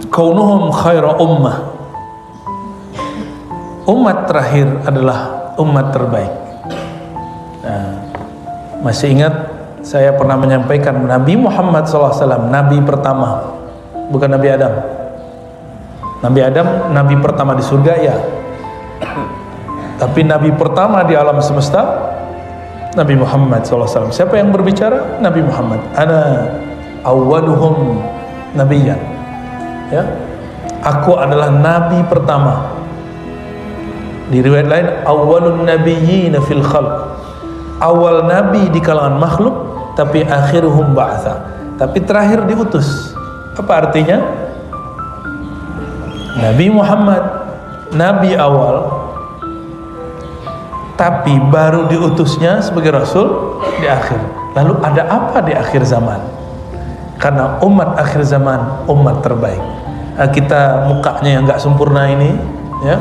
kaunuhum khaira ummah, umat terakhir adalah umat terbaik. Nah, masih ingat saya pernah menyampaikan Nabi Muhammad SAW Nabi pertama, bukan Nabi Adam. Nabi Adam Nabi pertama di surga ya, tapi Nabi pertama di alam semesta Nabi Muhammad SAW. Siapa yang berbicara? Nabi Muhammad. Ana awwaluhum nabiyyan. Ya, aku adalah Nabi pertama. Di riwayat lain awwalun nabiyyina fil khalq, awal nabi di kalangan makhluk, tapi akhiruhum ba'tsa, tapi terakhir diutus. Apa artinya? Nabi Muhammad nabi awal, tapi baru diutusnya sebagai rasul di akhir. Lalu ada apa di akhir zaman? Karena umat akhir zaman umat terbaik. Kita mukanya yang nggak sempurna ini, ya,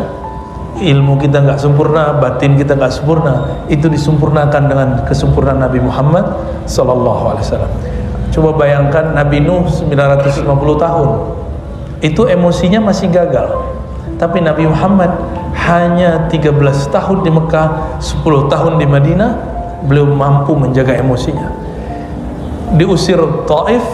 ilmu kita nggak sempurna, batin kita nggak sempurna, itu disempurnakan dengan kesempurnaan Nabi Muhammad SAW. Coba bayangkan Nabi Nuh 950 tahun, itu emosinya masih gagal, tapi Nabi Muhammad hanya 13 tahun di Mekah, 10 tahun di Madinah, beliau mampu menjaga emosinya. Diusir Taif,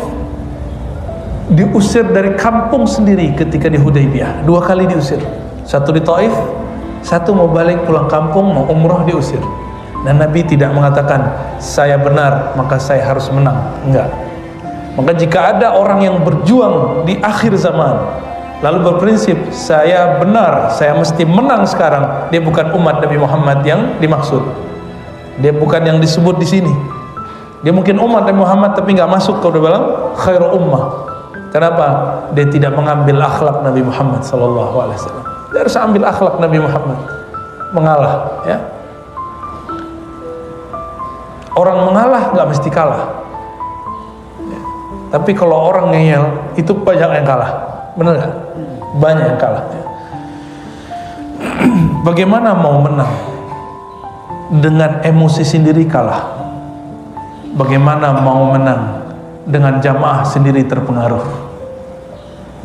diusir dari kampung sendiri ketika di Hudaybiyah, 2 kali diusir, satu di Taif, satu mau balik pulang kampung, mau umrah, diusir. Dan Nabi tidak mengatakan saya benar maka saya harus menang, enggak. Maka jika ada orang yang berjuang di akhir zaman lalu berprinsip saya benar, saya mesti menang sekarang, dia bukan umat Nabi Muhammad yang dimaksud. Dia bukan yang disebut di sini. Dia mungkin umat Nabi Muhammad tapi nggak masuk ke dalam khairu ummah. Kenapa? Dia tidak mengambil akhlak Nabi Muhammad SAW. Dia harus ambil akhlak Nabi Muhammad, mengalah, ya. Orang mengalah nggak mesti kalah, ya. Tapi kalau orang ngeyel itu banyak yang kalah, benar nggak? Banyak yang kalah, ya. Bagaimana mau menang dengan emosi sendiri kalah? Bagaimana mau menang dengan jamaah sendiri terpengaruh?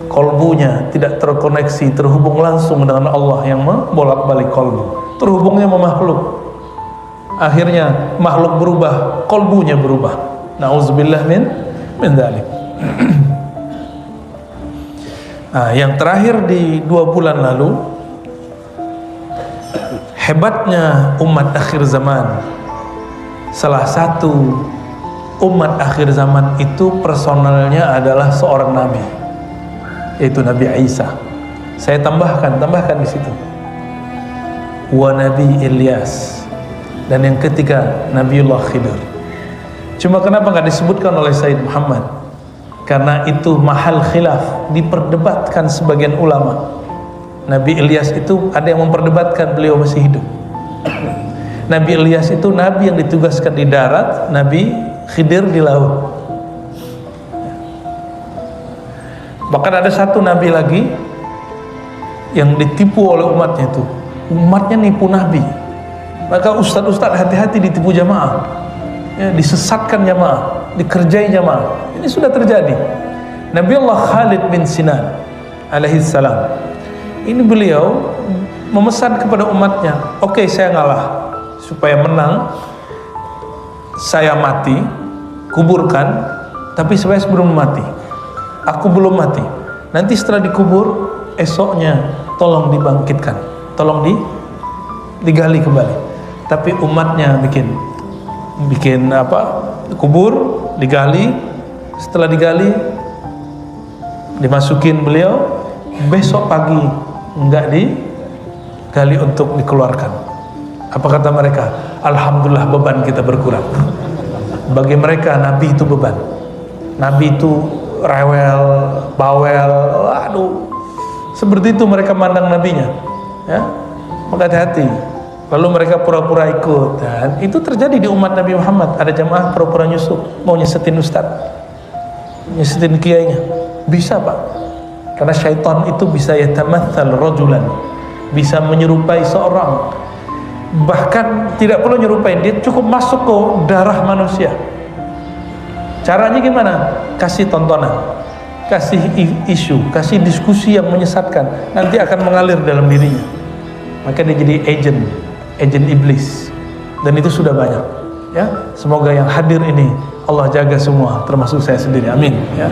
Kolbunya tidak terkoneksi, terhubung langsung dengan Allah yang membolak-balik kolbu, terhubungnya sama makhluk. Akhirnya makhluk berubah, kolbunya berubah. Nauzubillah min dzalik. Nah, yang terakhir di 2 bulan lalu, hebatnya umat akhir zaman. Salah satu umat akhir zaman itu personalnya adalah seorang nabi, yaitu Nabi Isa. Saya tambahkan di situ. Wa Nabi Ilyas, dan yang ketiga Nabiullah Khidir. Cuma kenapa nggak disebutkan oleh Sayyid Muhammad? Karena itu mahal khilaf, diperdebatkan sebagian ulama. Nabi Ilyas itu ada yang memperdebatkan beliau masih hidup. Nabi Ilyas itu nabi yang ditugaskan di darat, Nabi Khidir di laut. Bahkan ada satu nabi lagi yang ditipu oleh umatnya itu. Umatnya nipu nabi. Maka ustadz hati-hati ditipu jamaah, ya, disesatkan jamaah, dikerjai jamaah. Ini sudah terjadi. Nabi Allah Khalid bin Sinan alaihi salam, ini beliau memesan kepada umatnya, oke, saya ngalah supaya menang, saya mati, kuburkan, tapi sebelum mati, aku belum mati, nanti setelah dikubur, esoknya tolong dibangkitkan, tolong digali kembali. Tapi umatnya bikin apa? Kubur, digali, setelah digali dimasukin beliau, besok pagi enggak digali untuk dikeluarkan. Apa kata mereka? Alhamdulillah, beban kita berkurang. Bagi mereka nabi itu beban, nabi itu rewel, bawel, aduh, seperti itu mereka mandang nabinya, ya. Maka hati-hati. Lalu mereka pura-pura ikut, dan itu terjadi di umat Nabi Muhammad. Ada jamaah pura-pura nyusup, mau nyesetin ustaz, nyesetin kiainya. Bisa, Pak, karena syaitan itu bisa yatamathal rajulan, bisa menyerupai seorang, bahkan tidak perlu nyerupain, dia cukup masuk ke darah manusia. Caranya gimana? Kasih tontonan. kasih isu, kasih diskusi yang menyesatkan, nanti akan mengalir dalam dirinya. Maka dia jadi agent iblis. Dan itu sudah banyak. Ya, semoga yang hadir ini Allah jaga semua, termasuk saya sendiri. Amin. Ya.